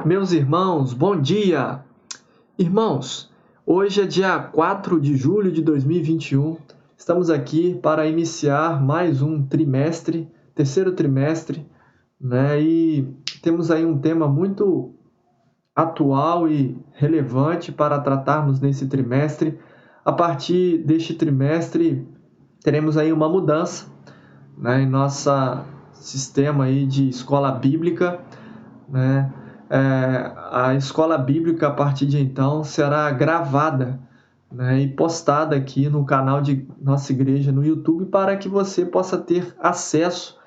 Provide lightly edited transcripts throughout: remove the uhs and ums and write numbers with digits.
Meus irmãos, bom dia! Irmãos, hoje é dia 4 de julho de 2021. Estamos aqui para iniciar mais um trimestre, terceiro trimestre, né? E temos aí um tema muito atual e relevante para tratarmos nesse trimestre. A partir deste trimestre, teremos aí uma mudança, né, em nosso sistema aí de escola bíblica, né? A escola bíblica, a partir de então, será gravada, né, e postada aqui no canal de nossa igreja no YouTube para que você possa ter acesso,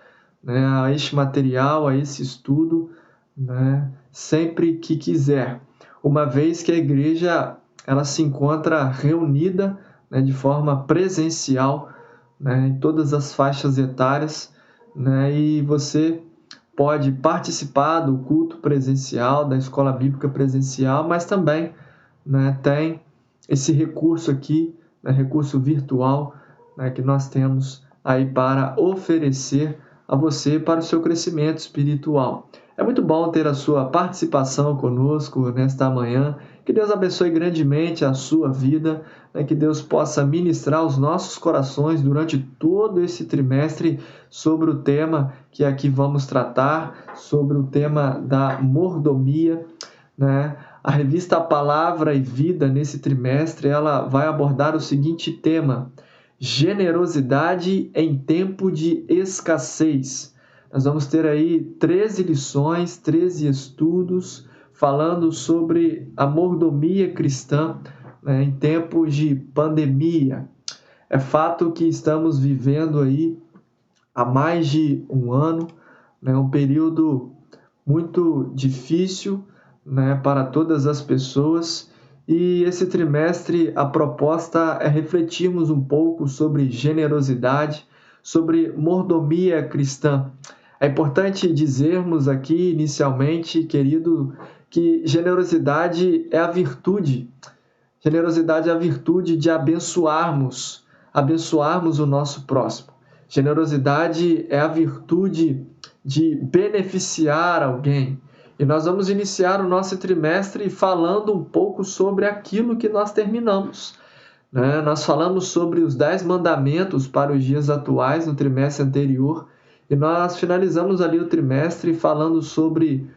né, a este material, a esse estudo, né, sempre que quiser. Uma vez que a igreja ela se encontra reunida, né, de forma presencial, né, em todas as faixas etárias, né, e você pode participar do culto presencial, da escola bíblica presencial, mas também, né, tem esse recurso aqui, né, recurso virtual, né, que nós temos aí para oferecer a você para o seu crescimento espiritual. É muito bom ter a sua participação conosco nesta manhã. Que Deus abençoe grandemente a sua vida, né? Que Deus possa ministrar os nossos corações durante todo esse trimestre sobre o tema que aqui vamos tratar, sobre o tema da mordomia, né? A revista Palavra e Vida, nesse trimestre, ela vai abordar o seguinte tema: generosidade em tempo de escassez. Nós vamos ter aí 13 lições, 13 estudos falando sobre a mordomia cristã, né, em tempos de pandemia. É fato que estamos vivendo aí há mais de um ano, né, um período muito difícil, né, para todas as pessoas. E esse trimestre a proposta é refletirmos um pouco sobre generosidade, sobre mordomia cristã. É importante dizermos aqui inicialmente, querido, que generosidade é a virtude. Generosidade é a virtude de abençoarmos o nosso próximo. Generosidade é a virtude de beneficiar alguém. E nós vamos iniciar o nosso trimestre falando um pouco sobre aquilo que nós terminamos, né? Nós falamos sobre os 10 mandamentos para os dias atuais no trimestre anterior e nós finalizamos ali o trimestre falando sobre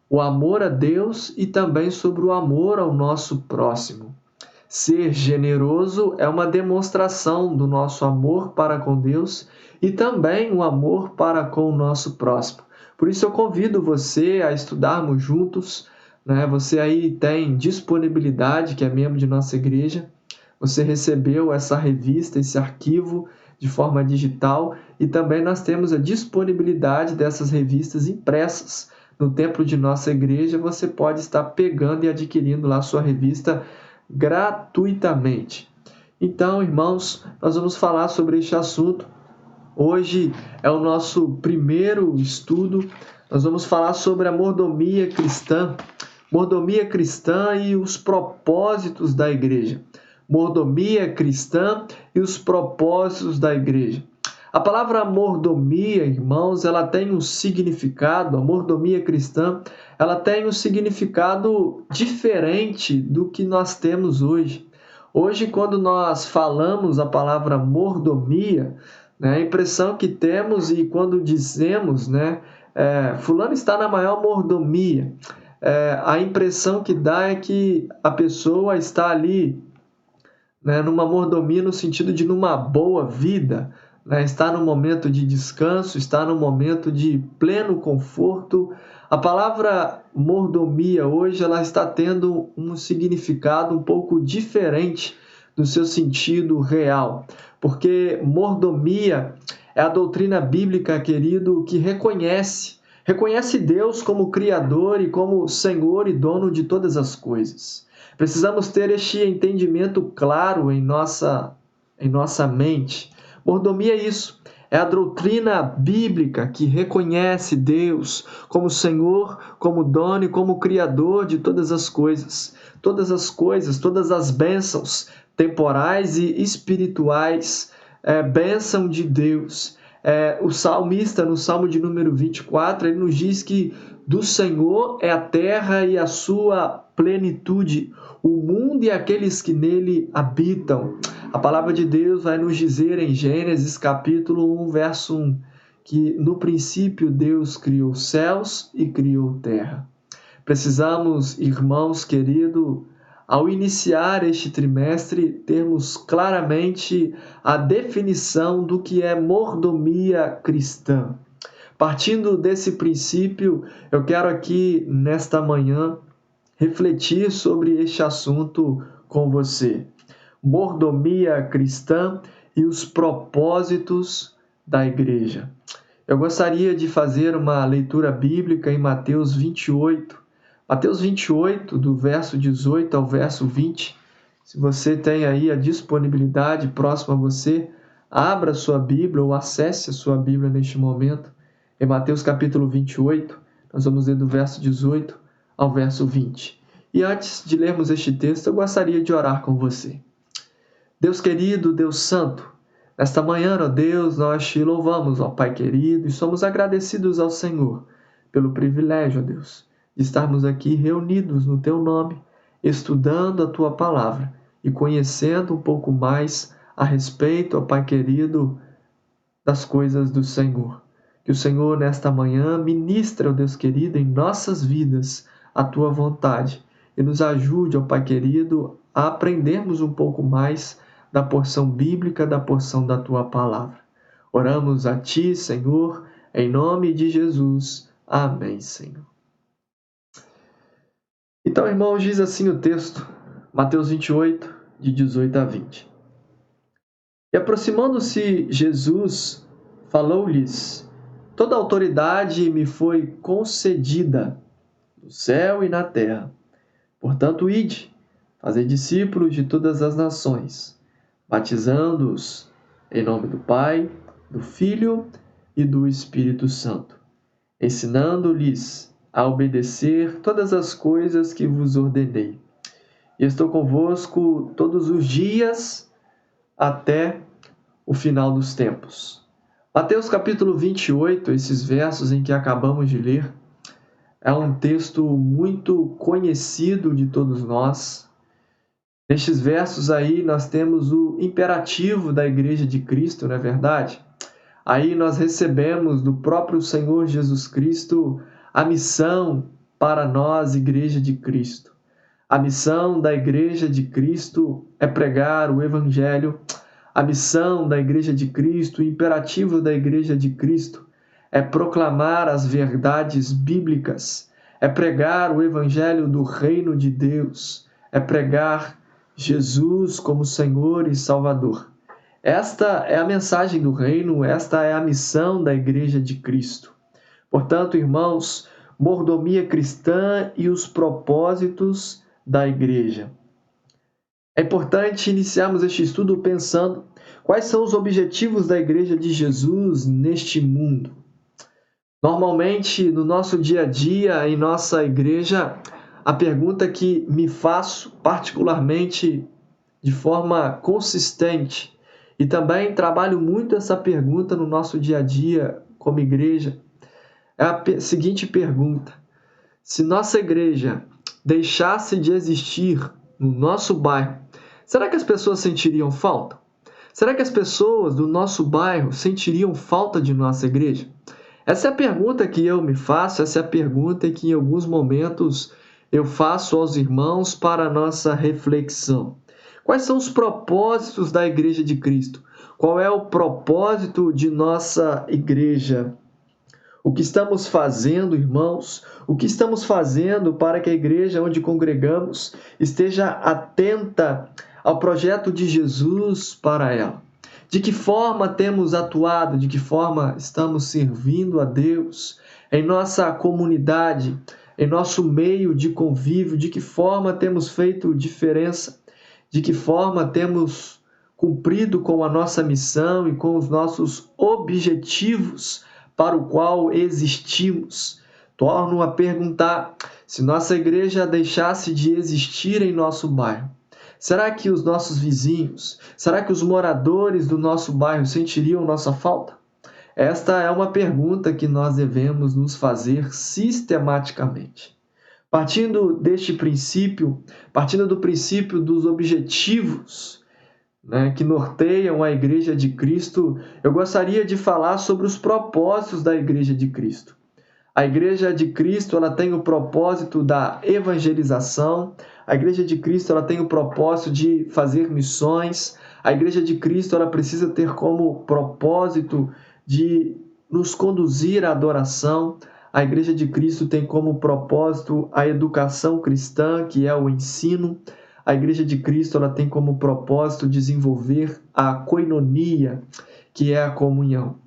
o amor a Deus e também sobre o amor ao nosso próximo. Ser generoso é uma demonstração do nosso amor para com Deus e também o amor para com o nosso próximo. Por isso eu convido você a estudarmos juntos, né? Você aí tem disponibilidade, que é membro de nossa igreja, você recebeu essa revista, esse arquivo de forma digital e também nós temos a disponibilidade dessas revistas impressas no templo de nossa igreja. Você pode estar pegando e adquirindo lá a sua revista gratuitamente. Então, irmãos, nós vamos falar sobre este assunto. Hoje é o nosso primeiro estudo. Nós vamos falar sobre a mordomia cristã e os propósitos da igreja. Mordomia cristã e os propósitos da igreja. A palavra mordomia, irmãos, ela tem um significado, a mordomia cristã, ela tem um significado diferente do que nós temos hoje. Hoje, quando nós falamos a palavra mordomia, né, a impressão que temos e quando dizemos, né, fulano está na maior mordomia, a impressão que dá é que a pessoa está ali, né, numa mordomia no sentido de numa boa vida, né, está no momento de descanso, está no momento de pleno conforto. A palavra mordomia hoje ela está tendo um significado um pouco diferente do seu sentido real, porque mordomia é a doutrina bíblica, querido, que reconhece Deus como Criador e como Senhor e dono de todas as coisas. Precisamos ter este entendimento claro em nossa mente. Mordomia é isso, é a doutrina bíblica que reconhece Deus como Senhor, como dono e como Criador de todas as coisas. Todas as bênçãos temporais e espirituais, bênção de Deus. O salmista, no Salmo de número 24, ele nos diz que Do Senhor é a terra e a sua plenitude, o mundo e aqueles que nele habitam. A palavra de Deus vai nos dizer em Gênesis capítulo 1, verso 1, que no princípio Deus criou céus e criou terra. Precisamos, irmãos queridos, ao iniciar este trimestre, termos claramente a definição do que é mordomia cristã. Partindo desse princípio, eu quero aqui, nesta manhã, refletir sobre este assunto com você. Mordomia cristã e os propósitos da igreja. Eu gostaria de fazer uma leitura bíblica em Mateus 28. Mateus 28, do verso 18 ao verso 20. Se você tem aí a disponibilidade próxima a você, abra sua Bíblia ou acesse a sua Bíblia neste momento. Em Mateus capítulo 28, nós vamos ler do verso 18 ao verso 20. E antes de lermos este texto, eu gostaria de orar com você. Deus querido, Deus santo, nesta manhã, ó Deus, nós te louvamos, ó Pai querido, e somos agradecidos ao Senhor pelo privilégio, ó Deus, de estarmos aqui reunidos no Teu nome, estudando a Tua palavra e conhecendo um pouco mais a respeito, ó Pai querido, das coisas do Senhor. Que o Senhor, nesta manhã, ministre, ó Deus querido, em nossas vidas a Tua vontade e nos ajude, ó Pai querido, a aprendermos um pouco mais da porção bíblica, da porção da Tua palavra. Oramos a Ti, Senhor, em nome de Jesus. Amém, Senhor. Então, irmãos, diz assim o texto, Mateus 28, de 18 a 20. E aproximando-se Jesus, falou-lhes: toda a autoridade me foi concedida no céu e na terra. Portanto, ide, fazei discípulos de todas as nações, batizando-os em nome do Pai, do Filho e do Espírito Santo, ensinando-lhes a obedecer todas as coisas que vos ordenei. E estou convosco todos os dias até o final dos tempos. Mateus capítulo 28, esses versos em que acabamos de ler, é um texto muito conhecido de todos nós. Nestes versos aí nós temos o imperativo da Igreja de Cristo, não é verdade? Aí nós recebemos do próprio Senhor Jesus Cristo a missão para nós, Igreja de Cristo. A missão da Igreja de Cristo é pregar o Evangelho. A missão da Igreja de Cristo, o imperativo da Igreja de Cristo é proclamar as verdades bíblicas, é pregar o Evangelho do Reino de Deus, é pregar Jesus como Senhor e Salvador. Esta é a mensagem do Reino, esta é a missão da Igreja de Cristo. Portanto, irmãos, mordomia cristã e os propósitos da Igreja. É importante iniciarmos este estudo pensando quais são os objetivos da Igreja de Jesus neste mundo. Normalmente, no nosso dia a dia, em nossa igreja, a pergunta que me faço particularmente de forma consistente e também trabalho muito essa pergunta no nosso dia a dia como igreja, é a seguinte pergunta: se nossa igreja deixasse de existir no nosso bairro, será que as pessoas sentiriam falta? Será que as pessoas do nosso bairro sentiriam falta de nossa igreja? Essa é a pergunta que eu me faço, essa é a pergunta que em alguns momentos eu faço aos irmãos para a nossa reflexão. Quais são os propósitos da Igreja de Cristo? Qual é o propósito de nossa igreja? O que estamos fazendo, irmãos? O que estamos fazendo para que a igreja onde congregamos esteja atenta ao projeto de Jesus para ela? De que forma temos atuado? De que forma estamos servindo a Deus em nossa comunidade, em nosso meio de convívio? De que forma temos feito diferença? De que forma temos cumprido com a nossa missão e com os nossos objetivos para o qual existimos? Torno a perguntar: se nossa igreja deixasse de existir em nosso bairro, será que os nossos vizinhos, será que os moradores do nosso bairro sentiriam nossa falta? Esta é uma pergunta que nós devemos nos fazer sistematicamente. Partindo do princípio dos objetivos, né, que norteiam a Igreja de Cristo, eu gostaria de falar sobre os propósitos da Igreja de Cristo. A Igreja de Cristo ela tem o propósito da evangelização, a Igreja de Cristo ela tem o propósito de fazer missões, a Igreja de Cristo ela precisa ter como propósito de nos conduzir à adoração, a Igreja de Cristo tem como propósito a educação cristã, que é o ensino, a Igreja de Cristo ela tem como propósito desenvolver a koinonia, que é a comunhão.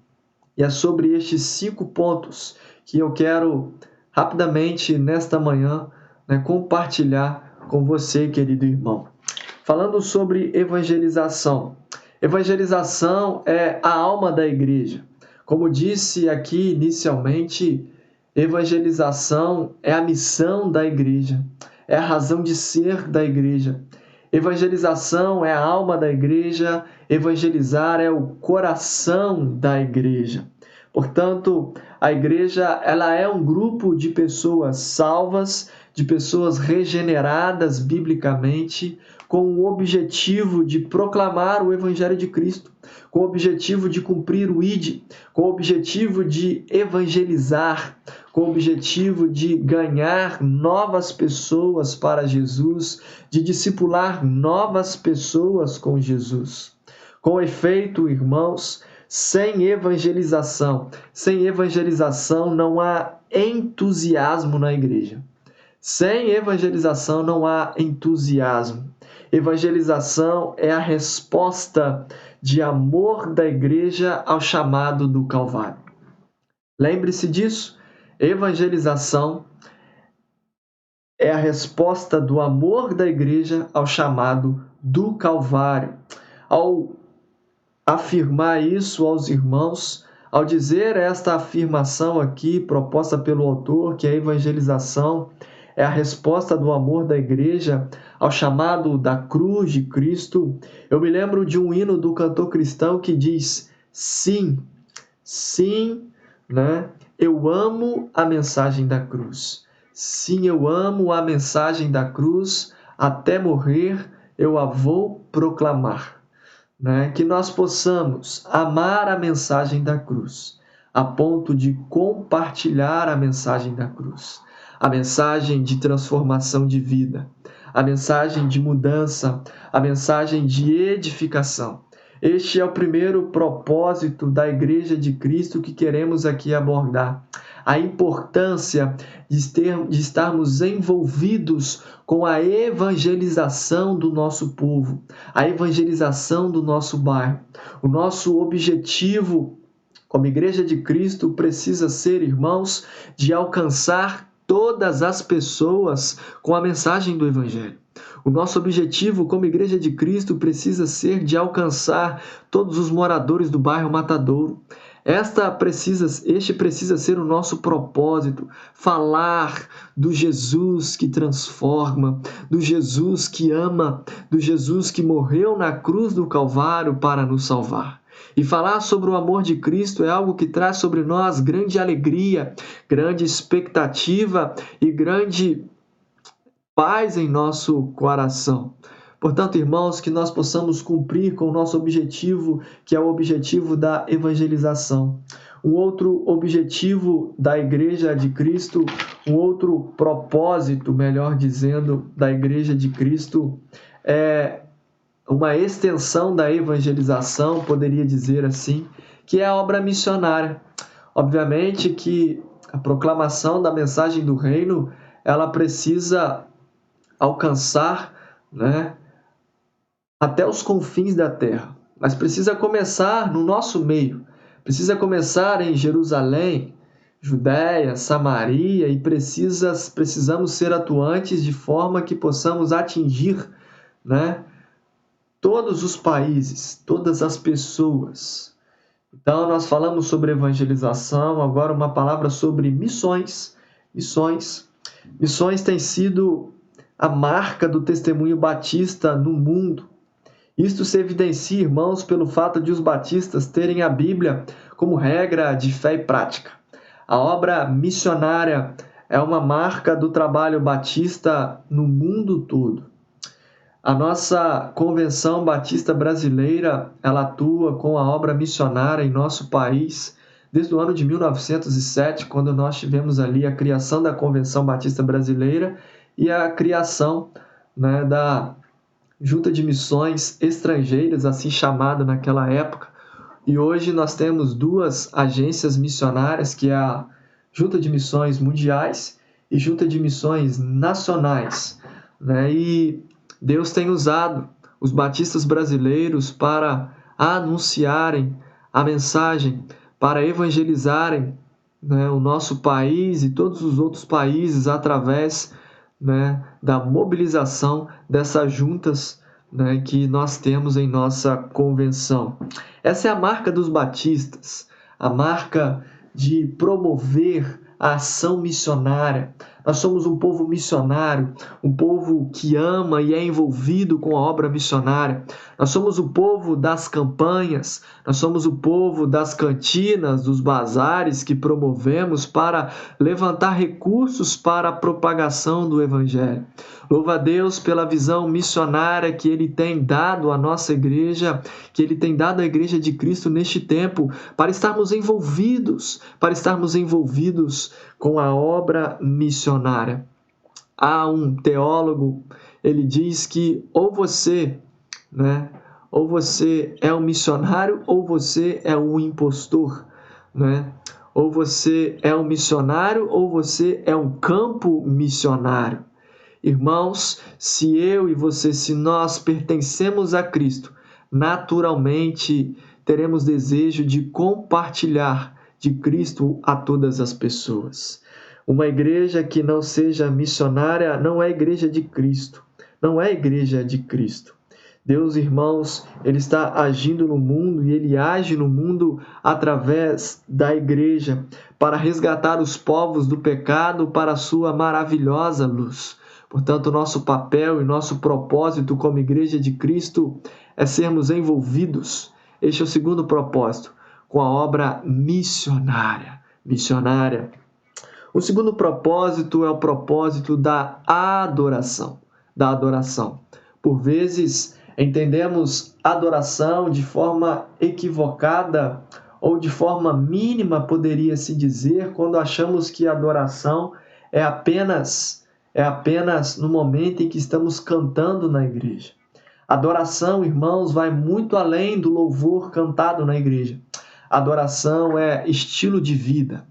E é sobre estes 5 pontos que eu quero rapidamente, nesta manhã, compartilhar com você, querido irmão. Falando sobre evangelização. Evangelização é a alma da igreja. Como disse aqui inicialmente, evangelização é a missão da igreja, é a razão de ser da igreja. Evangelização é a alma da igreja, evangelizar é o coração da igreja. Portanto, a igreja ela é um grupo de pessoas salvas, de pessoas regeneradas biblicamente, com o objetivo de proclamar o Evangelho de Cristo, com o objetivo de cumprir o ID, com o objetivo de evangelizar, com o objetivo de ganhar novas pessoas para Jesus, de discipular novas pessoas com Jesus. Com efeito, irmãos, sem evangelização não há entusiasmo na igreja. Sem evangelização não há entusiasmo. Evangelização é a resposta de amor da igreja ao chamado do Calvário. Lembre-se disso. Evangelização é a resposta do amor da igreja ao chamado do Calvário. Ao afirmar isso aos irmãos, ao dizer esta afirmação aqui proposta pelo autor, que a evangelização é a resposta do amor da igreja ao chamado da cruz de Cristo, eu me lembro de um hino do cantor cristão que diz: sim, eu amo a mensagem da cruz. Sim, eu amo a mensagem da cruz, até morrer eu a vou proclamar. Que nós possamos amar a mensagem da cruz, a ponto de compartilhar a mensagem da cruz, a mensagem de transformação de vida, a mensagem de mudança, a mensagem de edificação. Este é o primeiro propósito da Igreja de Cristo que queremos aqui abordar. A importância de estarmos envolvidos com a evangelização do nosso povo, a evangelização do nosso bairro. O nosso objetivo como Igreja de Cristo precisa ser, irmãos, de alcançar todas as pessoas com a mensagem do Evangelho. O nosso objetivo como Igreja de Cristo precisa ser de alcançar todos os moradores do bairro Matadouro. Este precisa ser o nosso propósito, falar do Jesus que transforma, do Jesus que ama, do Jesus que morreu na cruz do Calvário para nos salvar. E falar sobre o amor de Cristo é algo que traz sobre nós grande alegria, grande expectativa e grande paz em nosso coração. Portanto, irmãos, que nós possamos cumprir com o nosso objetivo, que é o objetivo da evangelização. Um outro objetivo da Igreja de Cristo, um outro propósito, melhor dizendo, da Igreja de Cristo é uma extensão da evangelização, poderia dizer assim, que é a obra missionária. Obviamente que a proclamação da mensagem do reino, ela precisa alcançar, até os confins da terra, mas precisa começar no nosso meio, precisa começar em Jerusalém, Judéia, Samaria, e precisamos ser atuantes de forma que possamos atingir, todos os países, todas as pessoas. Então, nós falamos sobre evangelização, agora uma palavra sobre missões. Missões têm sido a marca do testemunho batista no mundo. Isto se evidencia, irmãos, pelo fato de os batistas terem a Bíblia como regra de fé e prática. A obra missionária é uma marca do trabalho batista no mundo todo. A nossa Convenção Batista Brasileira, ela atua com a obra missionária em nosso país desde o ano de 1907, quando nós tivemos ali a criação da Convenção Batista Brasileira e a criação, da Junta de Missões Estrangeiras, assim chamada naquela época. E hoje nós temos duas agências missionárias, que é a Junta de Missões Mundiais e Junta de Missões Nacionais. E Deus tem usado os batistas brasileiros para anunciarem a mensagem, para evangelizarem o nosso país e todos os outros países através da mobilização dessas juntas que nós temos em nossa convenção. Essa é a marca dos batistas, a marca de promover a ação missionária. Nós somos um povo missionário, um povo que ama e é envolvido com a obra missionária. Nós somos o povo das campanhas, nós somos o povo das cantinas, dos bazares que promovemos para levantar recursos para a propagação do Evangelho. Louva a Deus pela visão missionária que Ele tem dado à nossa igreja, que Ele tem dado à Igreja de Cristo neste tempo, para estarmos envolvidos com a obra missionária. Há um teólogo, ele diz que ou você é um missionário ou você é um impostor, Ou você é um missionário ou você é um campo missionário. Irmãos, se eu e você, se nós pertencemos a Cristo, naturalmente teremos desejo de compartilhar de Cristo a todas as pessoas. Uma igreja que não seja missionária não é igreja de Cristo. Não é igreja de Cristo. Deus, irmãos, Ele está agindo no mundo e Ele age no mundo através da igreja para resgatar os povos do pecado para a sua maravilhosa luz. Portanto, nosso papel e nosso propósito como igreja de Cristo é sermos envolvidos. Este é o segundo propósito, com a obra missionária. O segundo propósito é o propósito da adoração. Por vezes, entendemos adoração de forma equivocada ou de forma mínima, poderia-se dizer, quando achamos que adoração é apenas no momento em que estamos cantando na igreja. Adoração, irmãos, vai muito além do louvor cantado na igreja. Adoração é estilo de vida.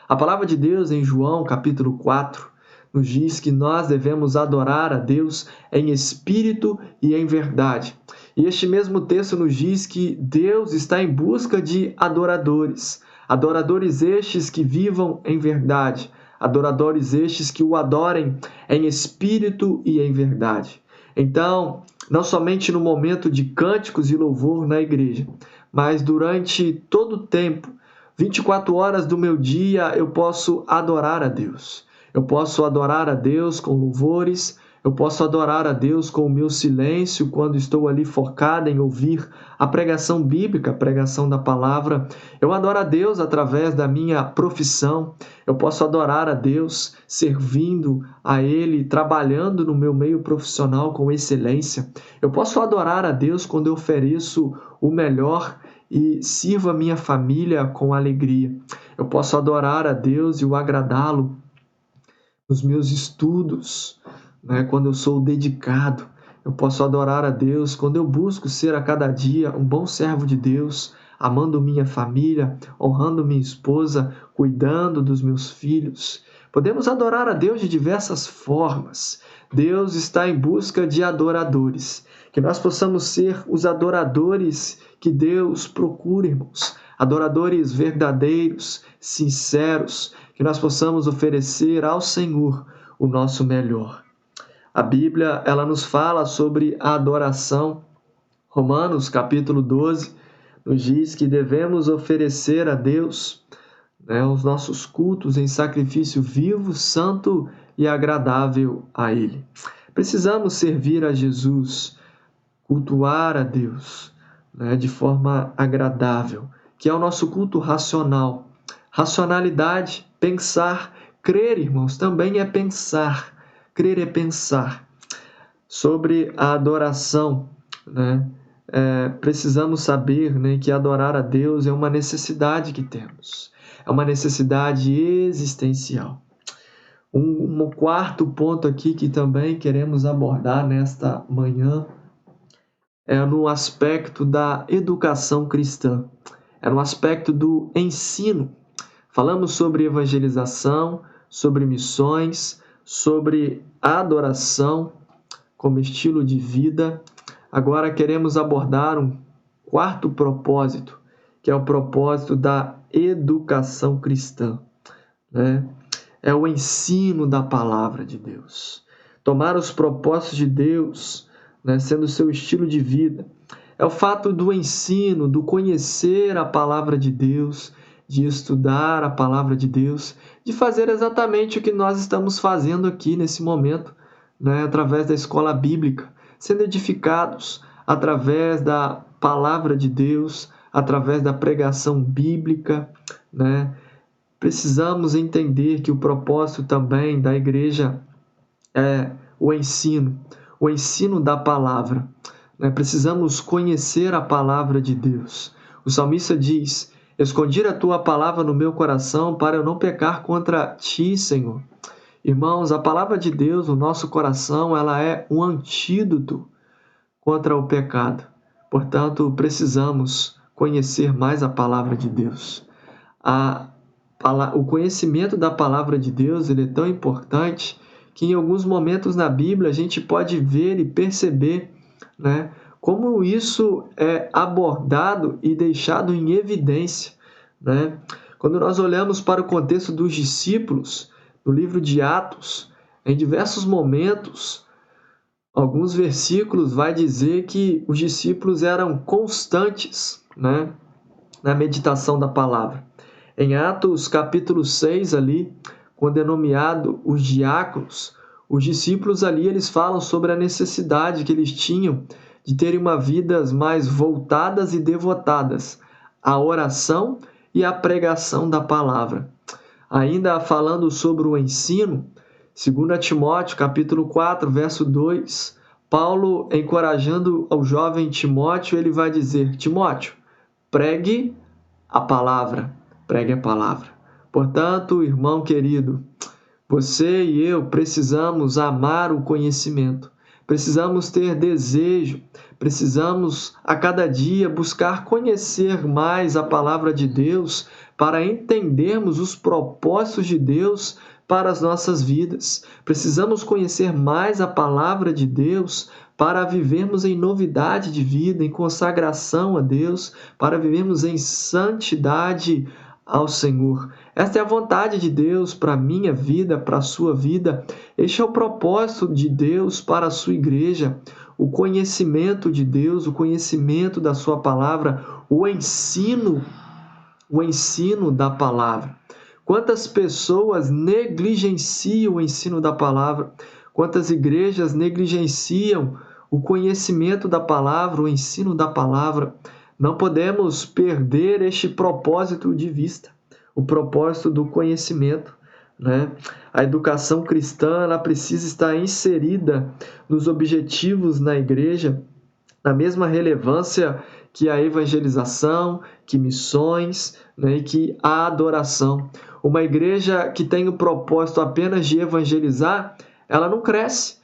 A palavra de Deus em João, capítulo 4, nos diz que nós devemos adorar a Deus em espírito e em verdade. E este mesmo texto nos diz que Deus está em busca de adoradores. Adoradores estes que vivam em verdade. Adoradores estes que o adorem em espírito e em verdade. Então, não somente no momento de cânticos e louvor na igreja, mas durante todo o tempo, 24 horas do meu dia, eu posso adorar a Deus. Eu posso adorar a Deus com louvores, eu posso adorar a Deus com o meu silêncio quando estou ali focado em ouvir a pregação bíblica, a pregação da palavra. Eu adoro a Deus através da minha profissão. Eu posso adorar a Deus servindo a Ele, trabalhando no meu meio profissional com excelência. Eu posso adorar a Deus quando eu ofereço o melhor e sirvo a minha família com alegria. Eu posso adorar a Deus e o agradá-lo nos meus estudos, quando eu sou dedicado. Eu posso adorar a Deus quando eu busco ser a cada dia um bom servo de Deus, amando minha família, honrando minha esposa, cuidando dos meus filhos. Podemos adorar a Deus de diversas formas. Deus está em busca de adoradores. Que nós possamos ser os adoradores que Deus procura, irmãos. Adoradores verdadeiros, sinceros, que nós possamos oferecer ao Senhor o nosso melhor. A Bíblia, ela nos fala sobre a adoração. Romanos, capítulo 12, nos diz que devemos oferecer a Deus os nossos cultos em sacrifício vivo, santo e agradável a Ele. Precisamos servir a Jesus, cultuar a Deus de forma agradável. que é o nosso culto racional. Racionalidade, pensar, crer, irmãos, também é pensar. Crer é pensar. Sobre a adoração, né? Precisamos saber, né, que adorar a Deus é uma necessidade que temos. É uma necessidade existencial. Um quarto ponto aqui que também queremos abordar nesta manhã é no aspecto da educação cristã. É no aspecto do ensino. Falamos sobre evangelização, sobre missões, sobre adoração como estilo de vida. Agora queremos abordar um quarto propósito, que é o propósito da educação cristã, né? É o ensino da palavra de Deus. Tomar os propósitos de Deus, né, sendo o seu estilo de vida. É o fato do ensino, do conhecer a palavra de Deus, de estudar a palavra de Deus, de fazer exatamente o que nós estamos fazendo aqui nesse momento, né, através da escola bíblica, sendo edificados através da palavra de Deus, através da pregação bíblica, né? Precisamos entender que o propósito também da igreja é o ensino da palavra, né? Precisamos conhecer a palavra de Deus. O salmista diz: escondi a tua palavra no meu coração para eu não pecar contra ti, Senhor. Irmãos, a palavra de Deus no nosso coração, ela é um antídoto contra o pecado. Portanto, precisamos conhecer mais a palavra de Deus. O conhecimento da palavra de Deus, ele é tão importante que em alguns momentos na Bíblia a gente pode ver e perceber, né, como isso é abordado e deixado em evidência, né? Quando nós olhamos para o contexto dos discípulos, no livro de Atos, em diversos momentos, alguns versículos vai dizer que os discípulos eram constantes, né, na meditação da palavra. Em Atos capítulo 6, ali, quando é nomeado os diáconos, os discípulos ali eles falam sobre a necessidade que eles tinham de terem uma vida mais voltadas e devotadas à oração e à pregação da palavra. Ainda falando sobre o ensino, 2 Timóteo capítulo 4, verso 2, Paulo, encorajando ao jovem Timóteo, ele vai dizer: Timóteo, pregue a palavra. Pregue a palavra. Portanto, irmão querido, você e eu precisamos amar o conhecimento, precisamos ter desejo, precisamos a cada dia buscar conhecer mais a palavra de Deus para entendermos os propósitos de Deus para as nossas vidas. Precisamos conhecer mais a palavra de Deus para vivermos em novidade de vida, em consagração a Deus, para vivermos em santidade ao Senhor. Esta é a vontade de Deus para a minha vida, para a sua vida. Este é o propósito de Deus para a sua igreja. O conhecimento de Deus, o conhecimento da sua palavra, o ensino da palavra. Quantas pessoas negligenciam o ensino da palavra? Quantas igrejas negligenciam o conhecimento da palavra, o ensino da palavra? Não podemos perder este propósito de vista, o propósito do conhecimento, né? A educação cristã ela precisa estar inserida nos objetivos na igreja, na mesma relevância que a evangelização, que missões, né, e que a adoração. Uma igreja que tem o propósito apenas de evangelizar, ela não cresce.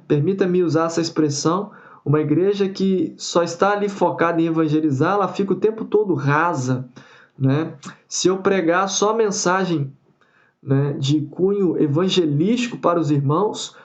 Permita-me usar essa expressão. Uma igreja que só está ali focada em evangelizar, ela fica o tempo todo rasa, né? Se eu pregar só mensagem, né, de cunho evangelístico para os irmãos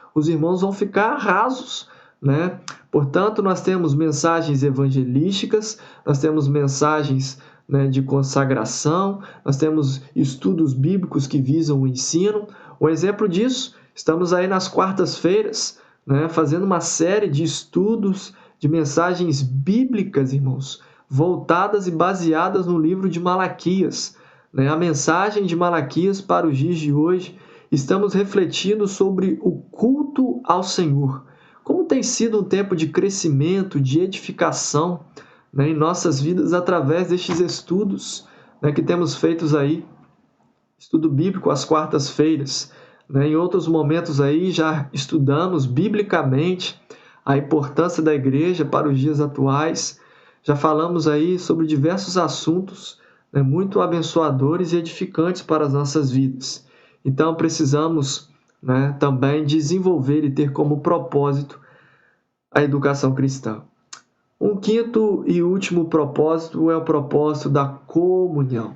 vão ficar rasos, né? Portanto, nós temos mensagens evangelísticas, nós temos mensagens, né, de consagração, nós temos estudos bíblicos que visam o ensino. Um exemplo disso, estamos aí nas quartas-feiras, né, fazendo uma série de estudos de mensagens bíblicas, irmãos, voltadas e baseadas no livro de Malaquias, né? A mensagem de Malaquias para os dias de hoje. Estamos refletindo sobre o culto ao Senhor. Como tem sido um tempo de crescimento, de edificação, né, em nossas vidas através destes estudos, né, que temos feitos aí, estudo bíblico às quartas-feiras, né? Em outros momentos aí já estudamos biblicamente a importância da igreja para os dias atuais, já falamos aí sobre diversos assuntos, né, muito abençoadores e edificantes para as nossas vidas. Então precisamos, né, também desenvolver e ter como propósito a educação cristã. Um quinto e último propósito é o propósito da comunhão.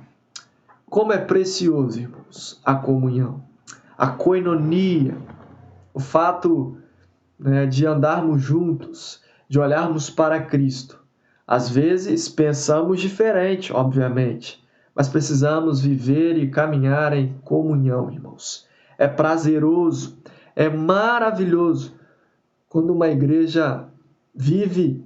Como é precioso, irmãos, a comunhão, a koinonia, o fato, né, de andarmos juntos, de olharmos para Cristo. Às vezes pensamos diferente, obviamente, mas precisamos viver e caminhar em comunhão, irmãos. É prazeroso, é maravilhoso quando uma igreja vive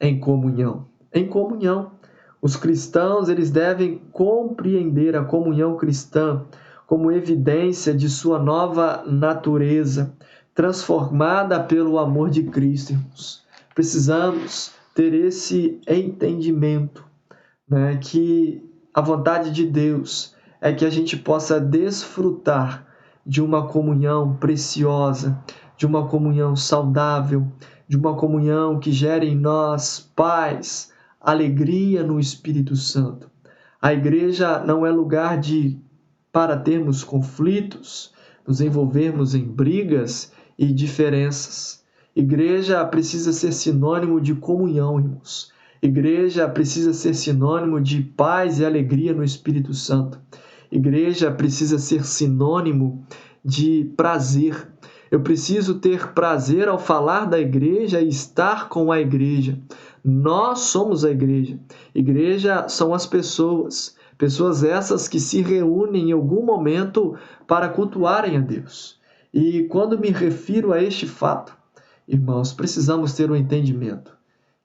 em comunhão. Em comunhão. Os cristãos, eles devem compreender a comunhão cristã como evidência de sua nova natureza, transformada pelo amor de Cristo, irmãos. Precisamos ter esse entendimento, né, que a vontade de Deus é que a gente possa desfrutar de uma comunhão preciosa, de uma comunhão saudável, de uma comunhão que gere em nós paz, alegria no Espírito Santo. A igreja não é lugar para termos conflitos, nos envolvermos em brigas e diferenças. Igreja precisa ser sinônimo de comunhão, irmãos. Igreja precisa ser sinônimo de paz e alegria no Espírito Santo. Igreja precisa ser sinônimo de prazer. Eu preciso ter prazer ao falar da igreja e estar com a igreja. Nós somos a igreja. Igreja são as pessoas. Pessoas essas que se reúnem em algum momento para cultuarem a Deus. E quando me refiro a este fato, irmãos, precisamos ter um entendimento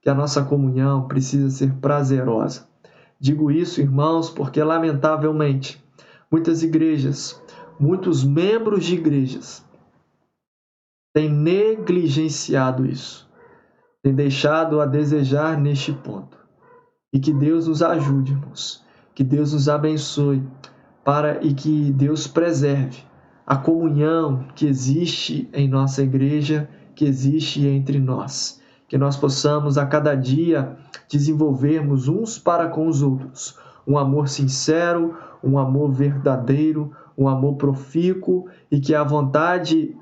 que a nossa comunhão precisa ser prazerosa. Digo isso, irmãos, porque lamentavelmente muitas igrejas, muitos membros de igrejas têm negligenciado isso, têm deixado a desejar neste ponto. E que Deus nos ajude, irmãos, que Deus nos abençoe e que Deus preserve a comunhão que existe em nossa igreja, que existe entre nós. Que nós possamos a cada dia desenvolvermos uns para com os outros um amor sincero, um amor verdadeiro, um amor profícuo e que a vontade,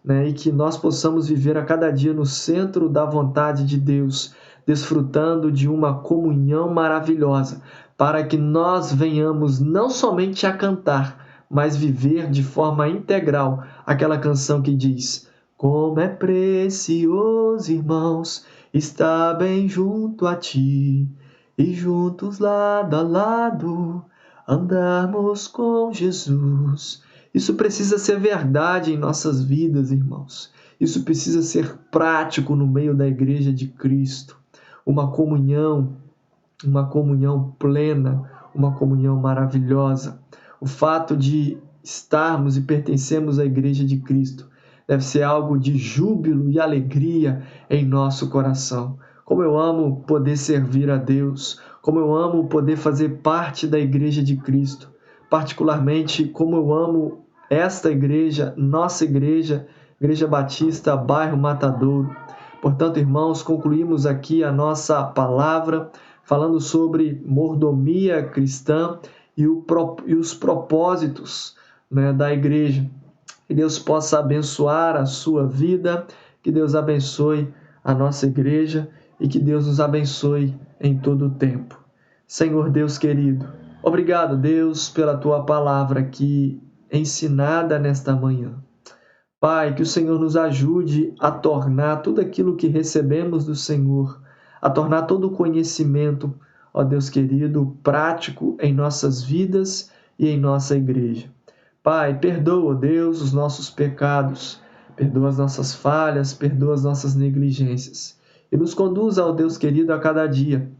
né, e que nós possamos viver a cada dia no centro da vontade de Deus, desfrutando de uma comunhão maravilhosa, para que nós venhamos não somente a cantar, mas viver de forma integral aquela canção que diz: como é precioso, irmãos, estar bem junto a ti, e juntos lado a lado andarmos com Jesus. Isso precisa ser verdade em nossas vidas, irmãos. Isso precisa ser prático no meio da igreja de Cristo. Uma comunhão plena, uma comunhão maravilhosa. O fato de estarmos e pertencermos à igreja de Cristo deve ser algo de júbilo e alegria em nosso coração. Como eu amo poder servir a Deus, como eu amo poder fazer parte da igreja de Cristo, particularmente como eu amo esta igreja, nossa igreja, Igreja Batista, bairro Matadouro. Portanto, irmãos, concluímos aqui a nossa palavra falando sobre mordomia cristã e os propósitos, né, da igreja. Que Deus possa abençoar a sua vida, que Deus abençoe a nossa igreja e que Deus nos abençoe em todo o tempo. Senhor Deus querido, obrigado, Deus, pela tua palavra aqui ensinada nesta manhã. Pai, que o Senhor nos ajude a tornar tudo aquilo que recebemos do Senhor, a tornar todo o conhecimento, ó Deus querido, prático em nossas vidas e em nossa igreja. Pai, perdoa, Deus, os nossos pecados, perdoa as nossas falhas, perdoa as nossas negligências e nos conduza, ó Deus querido, a cada dia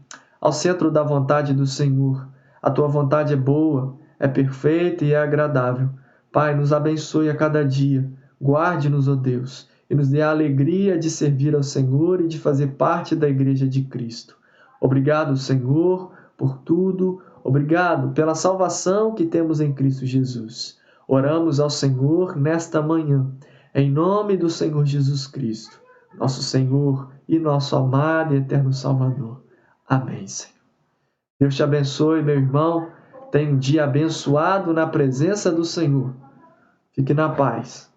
ao centro da vontade do Senhor. A tua vontade é boa, é perfeita e é agradável. Pai, nos abençoe a cada dia, guarde-nos, ó Deus, e nos dê a alegria de servir ao Senhor e de fazer parte da igreja de Cristo. Obrigado, Senhor, por tudo. Obrigado pela salvação que temos em Cristo Jesus. Oramos ao Senhor nesta manhã, em nome do Senhor Jesus Cristo, nosso Senhor e nosso amado e eterno Salvador. Amém, Senhor. Deus te abençoe, meu irmão. Tenha um dia abençoado na presença do Senhor. Fique na paz.